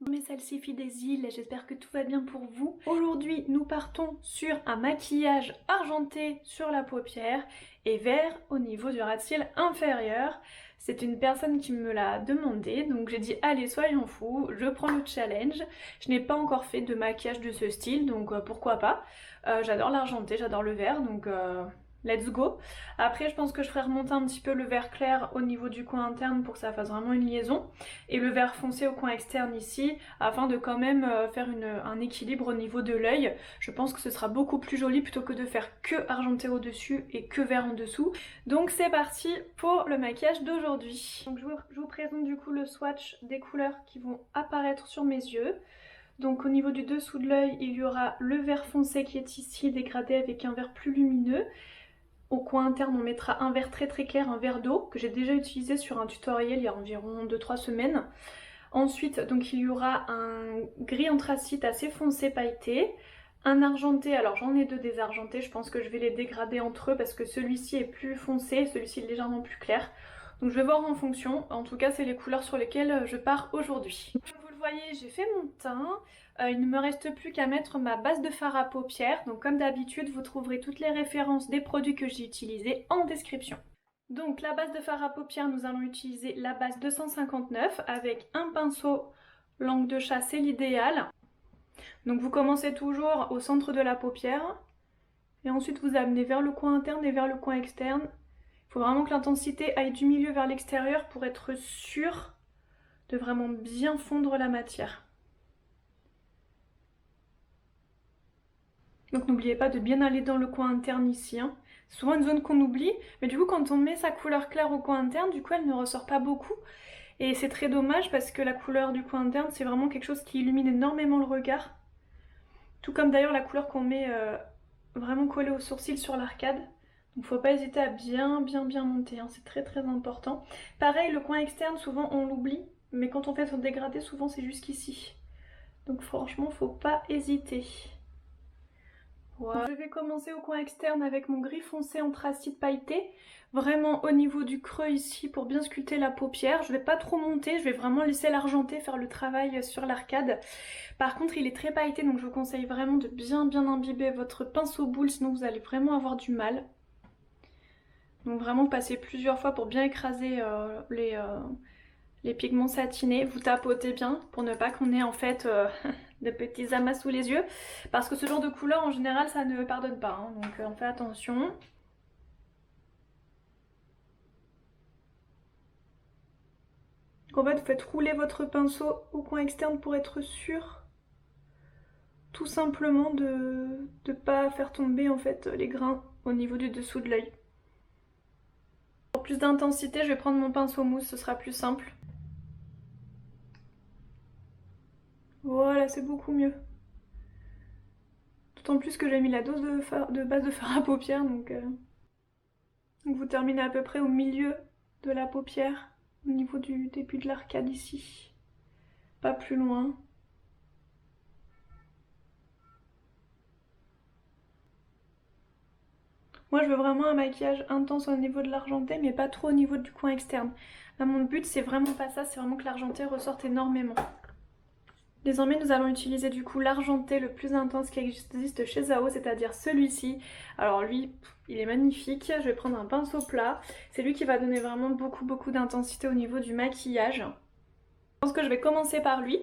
Mes salsifis des îles, j'espère que tout va bien pour vous. Aujourd'hui, nous partons sur un maquillage argenté sur la paupière et vert au niveau du ras de cils inférieur. C'est une personne qui me l'a demandé, donc j'ai dit allez soyons fous, je prends le challenge. Je n'ai pas encore fait de maquillage de ce style, donc pourquoi pas. J'adore l'argenté, j'adore le vert, donc let's go. Après je pense que je ferai remonter un petit peu le vert clair au niveau du coin interne pour que ça fasse vraiment une liaison. Et le vert foncé au coin externe ici, afin de quand même faire un équilibre au niveau de l'œil. Je pense que ce sera beaucoup plus joli plutôt que de faire que argenté au-dessus et que vert en dessous. Donc c'est parti pour le maquillage d'aujourd'hui. Donc je vous présente du coup le swatch des couleurs qui vont apparaître sur mes yeux. Donc au niveau du dessous de l'œil, il y aura le vert foncé qui est ici dégradé avec un vert plus lumineux. Au coin interne, on mettra un vert très clair, un vert d'eau, que j'ai déjà utilisé sur un tutoriel il y a environ 2-3 semaines. Ensuite, donc il y aura un gris anthracite assez foncé pailleté, un argenté, alors j'en ai deux des argentés, je pense que je vais les dégrader entre eux parce que celui-ci est plus foncé, celui-ci est légèrement plus clair. Donc je vais voir en fonction, en tout cas c'est les couleurs sur lesquelles je pars aujourd'hui. Comme vous le voyez, j'ai fait mon teint. Il ne me reste plus qu'à mettre ma base de fard à paupières. Donc comme d'habitude, vous trouverez toutes les références des produits que j'ai utilisés en description. Donc la base de fard à paupières, nous allons utiliser la base 259 avec un pinceau langue de chat, c'est l'idéal. Donc vous commencez toujours au centre de la paupière et ensuite vous amenez vers le coin interne et vers le coin externe. Il faut vraiment que l'intensité aille du milieu vers l'extérieur pour être sûr de vraiment bien fondre la matière. Donc n'oubliez pas de bien aller dans le coin interne ici. C'est souvent une zone qu'on oublie, mais du coup quand on met sa couleur claire au coin interne, du coup elle ne ressort pas beaucoup. Et c'est très dommage parce que la couleur du coin interne, c'est vraiment quelque chose qui illumine énormément le regard. Tout comme d'ailleurs la couleur qu'on met vraiment collée au sourcil sur l'arcade. Donc faut pas hésiter à bien monter, c'est très important. Pareil, le coin externe, souvent on l'oublie, mais quand on fait son dégradé, souvent c'est jusqu'ici. Donc franchement, faut pas hésiter. Voilà. Je vais commencer au coin externe avec mon gris foncé anthracite pailleté, vraiment au niveau du creux ici pour bien sculpter la paupière. Je vais pas trop monter, je vais vraiment laisser l'argenté faire le travail sur l'arcade. Par contre il est très pailleté donc je vous conseille vraiment de bien imbiber votre pinceau boule sinon vous allez vraiment avoir du mal. Donc vraiment passer plusieurs fois pour bien écraser les pigments satinés, vous tapotez bien pour ne pas qu'on ait en fait de petits amas sous les yeux. Parce que ce genre de couleur en général ça ne pardonne pas, donc on fait attention. Donc en fait vous faites rouler votre pinceau au coin externe pour être sûr tout simplement de ne pas faire tomber en fait les grains au niveau du dessous de l'œil. Pour plus d'intensité je vais prendre mon pinceau mousse, ce sera plus simple. Voilà, c'est beaucoup mieux. D'autant plus que j'ai mis la dose de base de fard à paupières, donc vous terminez à peu près au milieu de la paupière, au niveau du début de l'arcade ici. Pas plus loin. Moi je veux vraiment un maquillage intense au niveau de l'argenté, mais pas trop au niveau du coin externe. Là mon but c'est vraiment pas ça, c'est vraiment que l'argenté ressorte énormément. Désormais nous allons utiliser du coup l'argenté le plus intense qui existe chez Zao, c'est-à-dire celui-ci. Alors lui, il est magnifique, je vais prendre un pinceau plat. C'est lui qui va donner vraiment beaucoup d'intensité au niveau du maquillage. Je pense que je vais commencer par lui.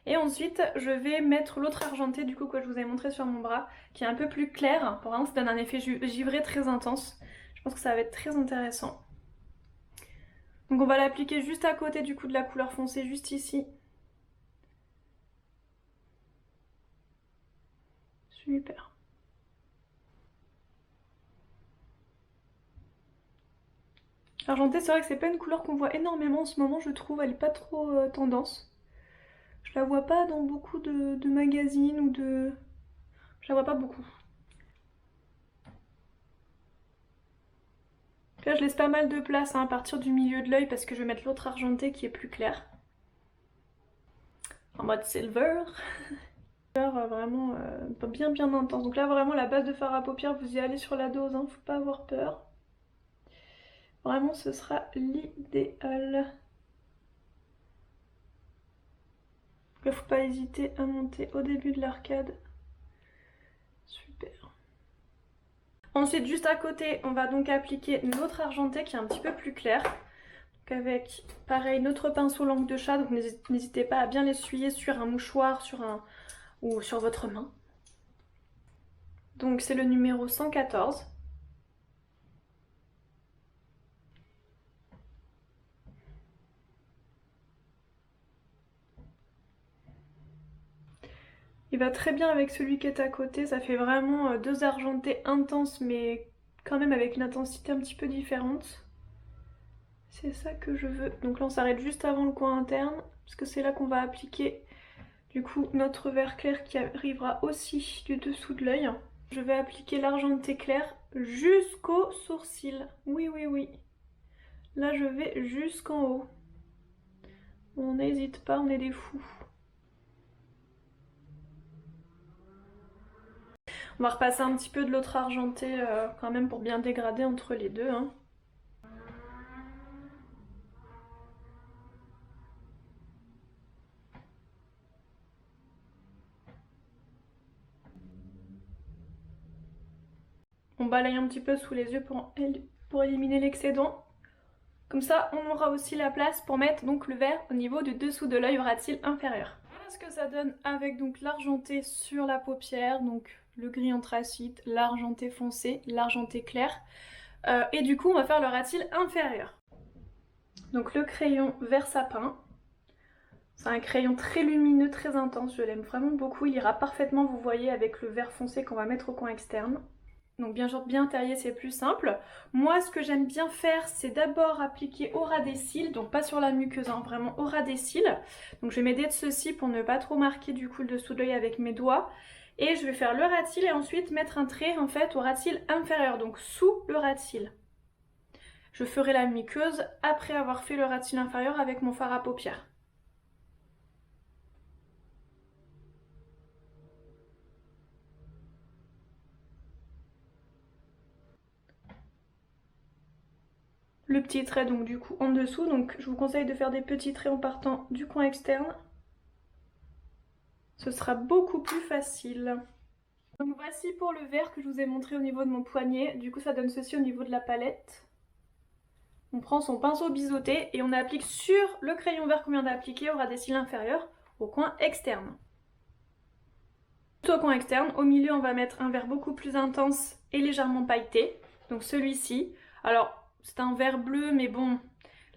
Et ensuite je vais mettre l'autre argenté du coup que je vous ai montré sur mon bras, qui est un peu plus clair. Pour vraiment ça donne un effet givré très intense. Je pense que ça va être très intéressant. Donc on va l'appliquer juste à côté du coup de la couleur foncée, juste ici. Super. L'argenté, c'est vrai que c'est pas une couleur qu'on voit énormément en ce moment, je trouve, elle est pas trop tendance. Je la vois pas dans beaucoup de magazines ou de... Je la vois pas beaucoup. Là je laisse pas mal de place à partir du milieu de l'œil parce que je vais mettre l'autre argenté qui est plus clair. En mode silver. Vraiment bien intense. Donc là vraiment la base de fard à paupières, vous y allez sur la dose, faut pas avoir peur. Vraiment ce sera l'idéal. Il ne faut pas hésiter à monter au début de l'arcade. Super. Ensuite, juste à côté, on va donc appliquer notre argenté qui est un petit peu plus clair. Donc avec, pareil, notre pinceau langue de chat. Donc n'hésitez pas à bien l'essuyer sur un mouchoir ou sur votre main. Donc c'est le numéro 114. Il va très bien avec celui qui est à côté, ça fait vraiment deux argentés intenses mais quand même avec une intensité un petit peu différente. C'est ça que je veux. Donc là on s'arrête juste avant le coin interne parce que c'est là qu'on va appliquer du coup notre vert clair qui arrivera aussi du dessous de l'œil. Je vais appliquer l'argenté clair jusqu'au sourcil. Oui, oui, oui. Là je vais jusqu'en haut. On n'hésite pas, on est des fous. On va repasser un petit peu de l'autre argenté quand même pour bien dégrader entre les deux. Hein. On balaye un petit peu sous les yeux pour éliminer l'excédent. Comme ça, on aura aussi la place pour mettre donc le vert au niveau du dessous de l'œil aura-t-il inférieur. Voilà ce que ça donne avec donc l'argenté sur la paupière, donc le gris anthracite, l'argenté foncé, l'argenté clair. Et du coup, on va faire le ras-cils inférieur. Donc le crayon vert sapin. C'est un crayon très lumineux, très intense, je l'aime vraiment beaucoup. Il ira parfaitement, vous voyez, avec le vert foncé qu'on va mettre au coin externe. Donc bien sûr, bien taillé, c'est plus simple. Moi, ce que j'aime bien faire, c'est d'abord appliquer au ras des cils, donc pas sur la muqueuse, hein, vraiment au ras des cils. Donc je vais m'aider de ceci pour ne pas trop marquer du coup le dessous de l'œil avec mes doigts. Et je vais faire le ras de cils et ensuite mettre un trait en fait au ras de cils inférieur, donc sous le ras de cils. Je ferai la muqueuse après avoir fait le ras de cils inférieur avec mon fard à paupières. Le petit trait donc du coup en dessous, donc je vous conseille de faire des petits traits en partant du coin externe. Ce sera beaucoup plus facile. Donc voici pour le vert que je vous ai montré au niveau de mon poignet, du coup ça donne ceci au niveau de la palette. On prend son pinceau biseauté et on applique sur le crayon vert qu'on vient d'appliquer au ras des cils inférieurs, au coin externe. Tout au coin externe, au milieu on va mettre un vert beaucoup plus intense et légèrement pailleté, donc celui-ci. Alors c'est un vert bleu mais bon,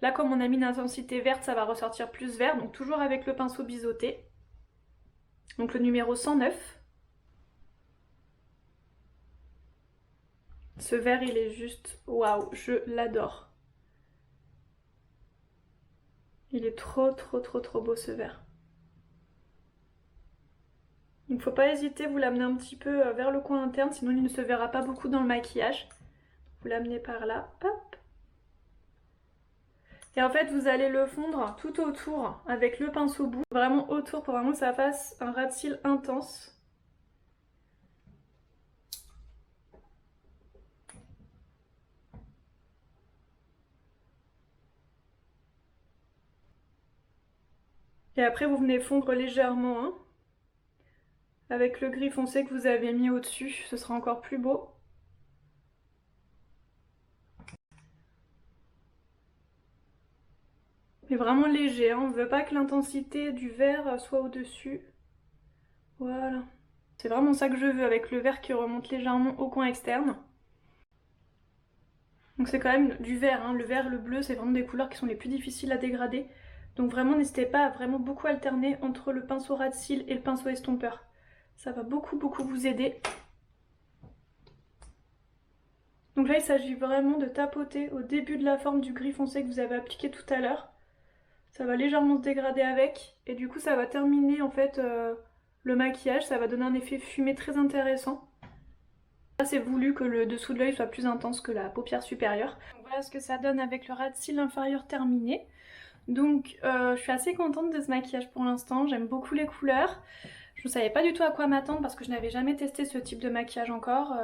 là comme on a mis une intensité verte ça va ressortir plus vert, donc toujours avec le pinceau biseauté. Donc le numéro 109. Ce vert il est juste waouh, je l'adore. Il est trop beau ce vert. Donc faut pas hésiter, vous l'amenez un petit peu vers le coin interne, sinon il ne se verra pas beaucoup dans le maquillage. Vous l'amenez par là, hop. Et en fait vous allez le fondre tout autour avec le pinceau bout, vraiment autour pour vraiment que ça fasse un ras de cils intense. Et après vous venez fondre légèrement hein, avec le gris foncé que vous avez mis au-dessus, ce sera encore plus beau. Mais vraiment léger, hein, on ne veut pas que l'intensité du vert soit au-dessus. Voilà. C'est vraiment ça que je veux avec le vert qui remonte légèrement au coin externe. Donc c'est quand même du vert, hein. Le vert, le bleu, c'est vraiment des couleurs qui sont les plus difficiles à dégrader. Donc vraiment n'hésitez pas à vraiment beaucoup alterner entre le pinceau ras de cils et le pinceau estompeur. Ça va beaucoup vous aider. Donc là il s'agit vraiment de tapoter au début de la forme du gris foncé que vous avez appliqué tout à l'heure. Ça va légèrement se dégrader avec et du coup ça va terminer en fait le maquillage, ça va donner un effet fumé très intéressant. Là c'est voulu que le dessous de l'œil soit plus intense que la paupière supérieure. Donc voilà ce que ça donne avec le ras de cils inférieur terminé. Donc je suis assez contente de ce maquillage pour l'instant, j'aime beaucoup les couleurs. Je ne savais pas du tout à quoi m'attendre parce que je n'avais jamais testé ce type de maquillage encore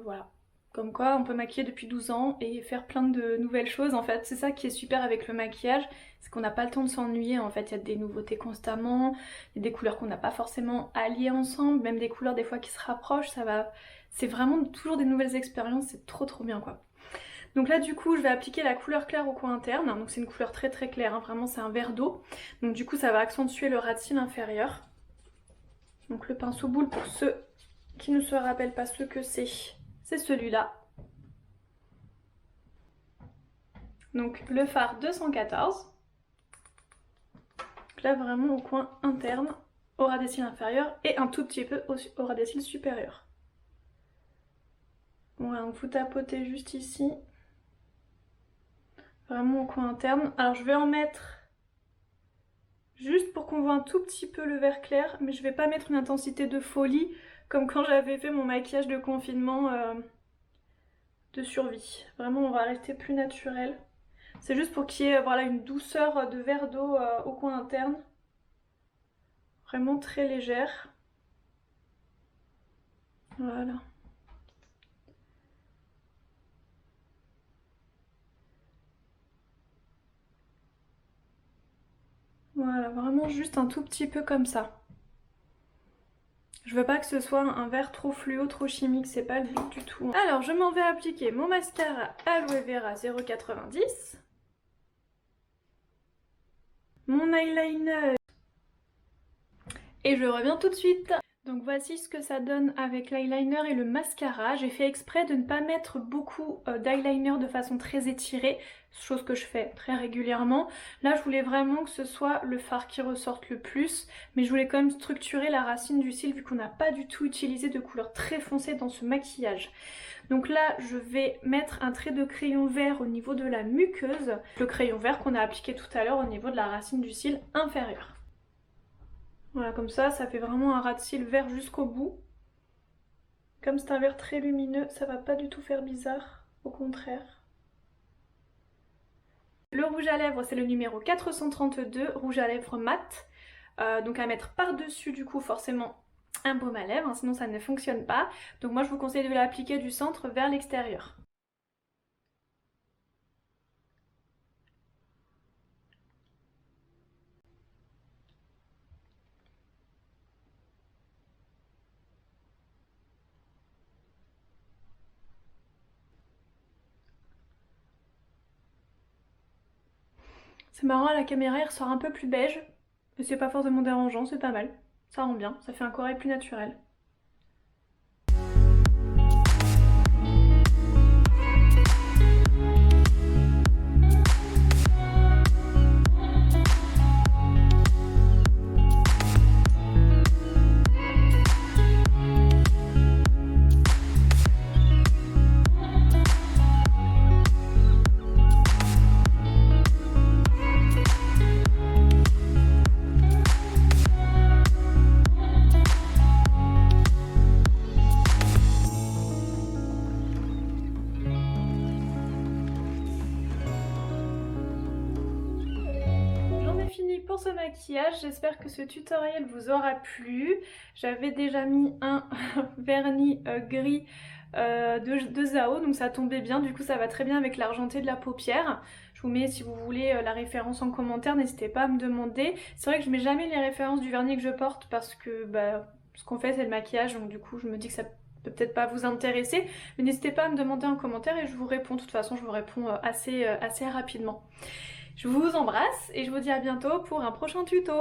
voilà, Comme quoi on peut maquiller depuis 12 ans et faire plein de nouvelles choses en fait. C'est ça qui est super avec le maquillage, c'est qu'on n'a pas le temps de s'ennuyer en fait. Il y a des nouveautés constamment, il y a des couleurs qu'on n'a pas forcément alliées ensemble, même des couleurs des fois qui se rapprochent, ça va... C'est vraiment toujours des nouvelles expériences, c'est trop bien quoi. Donc là du coup je vais appliquer la couleur claire au coin interne, donc c'est une couleur très claire, hein. Vraiment c'est un vert d'eau. Donc du coup ça va accentuer le ras de cils inférieur. Donc le pinceau boule pour ceux qui ne se rappellent pas ce que c'est celui-là. Donc le fard 214. Donc là vraiment au coin interne, au ras des cils inférieurs et un tout petit peu au ras des cils supérieurs. Voilà, donc vous tapotez juste ici. Vraiment au coin interne. Alors je vais en mettre juste pour qu'on voit un tout petit peu le vert clair, mais je vais pas mettre une intensité de folie comme quand j'avais fait mon maquillage de confinement de survie. Vraiment on va rester plus naturel. C'est juste pour qu'il y ait voilà, une douceur de vert d'eau au coin interne. Vraiment très légère. Voilà. Voilà, vraiment juste un tout petit peu comme ça. Je veux pas que ce soit un vert trop fluo, trop chimique, c'est pas le but du tout. Alors je m'en vais appliquer mon mascara Aloe Vera 0,90. Mon eyeliner. Et je reviens tout de suite. Donc voici ce que ça donne avec l'eyeliner et le mascara. J'ai fait exprès de ne pas mettre beaucoup d'eyeliner de façon très étirée, chose que je fais très régulièrement. Là je voulais vraiment que ce soit le fard qui ressorte le plus, mais je voulais quand même structurer la racine du cil vu qu'on n'a pas du tout utilisé de couleur très foncée dans ce maquillage. Donc là je vais mettre un trait de crayon vert au niveau de la muqueuse, le crayon vert qu'on a appliqué tout à l'heure au niveau de la racine du cil inférieure. Voilà, comme ça fait vraiment un ras de cils vert jusqu'au bout. Comme c'est un vert très lumineux, ça va pas du tout faire bizarre, au contraire. Le rouge à lèvres, c'est le numéro 432, rouge à lèvres mat. Donc à mettre par-dessus du coup forcément un baume à lèvres, hein, sinon ça ne fonctionne pas. Donc moi je vous conseille de l'appliquer du centre vers l'extérieur. C'est marrant, à la caméra il ressort un peu plus beige, mais c'est pas forcément dérangeant, c'est pas mal. Ça rend bien, ça fait un corail plus naturel. Pour ce maquillage, j'espère que ce tutoriel vous aura plu. J'avais déjà mis un vernis gris de Zao, donc ça tombait bien, du coup ça va très bien avec l'argenté de la paupière. Je vous mets, si vous voulez, la référence en commentaire, n'hésitez pas à me demander. C'est vrai que je mets jamais les références du vernis que je porte parce que ce qu'on fait c'est le maquillage, donc du coup je me dis que ça peut peut-être pas vous intéresser, mais n'hésitez pas à me demander en commentaire et je vous réponds. De toute façon je vous réponds assez rapidement. Je vous embrasse et je vous dis à bientôt pour un prochain tuto.